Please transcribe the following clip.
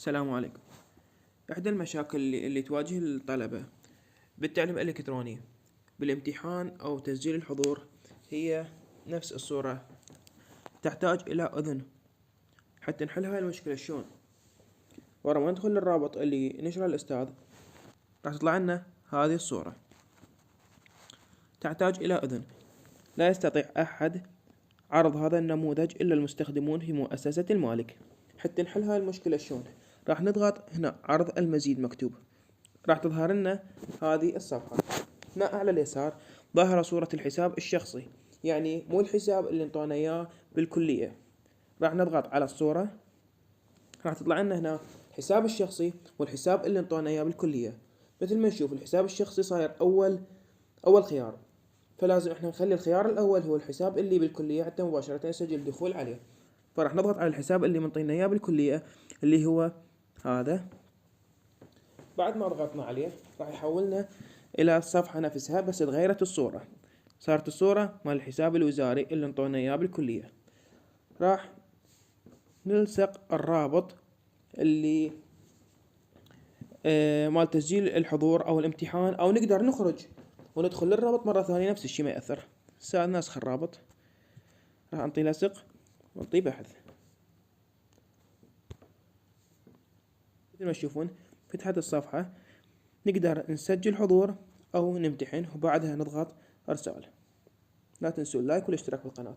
السلام عليكم. إحدى المشاكل اللي تواجه الطلبة بالتعليم الإلكتروني بالامتحان أو تسجيل الحضور هي نفس الصورة، تحتاج إلى أذن. حتى نحل هاي المشكلة شلون؟ ورا ما ندخل للرابط اللي نشره الأستاذ راح تطلع لنا هذه الصورة، تحتاج إلى أذن. لا يستطيع أحد عرض هذا النموذج إلا المستخدمون في مؤسسة المالك. حتى نحل هاي المشكلة شلون؟ راح نضغط هنا عرض المزيد مكتوب، راح تظهر لنا هذه الصفحة. هنا أعلى اليسار ظاهرة صورة الحساب الشخصي، يعني مو الحساب اللي انطونا إياه بالكلية. راح نضغط على الصورة، راح تطلع لنا هنا الحساب الشخصي والحساب اللي انطونا إياه بالكلية. مثل ما نشوف الحساب الشخصي صاير أول خيار، فلازم احنا نخلي الخيار الأول هو الحساب اللي بالكلية حتى مباشرة نسجل الدخول عليه. فراح نضغط على الحساب اللي منطينا إياه بالكلية اللي هو هذا. بعد ما ضغطنا عليه راح يحولنا إلى الصفحة نفسها، بس تغيرت الصورة، صارت الصورة مال الحساب الوزاري اللي انطونا إياه بالكلية. راح نلصق الرابط اللي مال تسجيل الحضور أو الامتحان، أو نقدر نخرج وندخل للرابط مرة ثانية نفس الشي ما يأثر. هسه نسخ الرابط، راح نعطيه لصق ونعطيه بحث. مثل ما تشوفون فتحت الصفحة، نقدر نسجل حضور أو نمتحن وبعدها نضغط إرسال. لا تنسوا اللايك والاشتراك بالقناة.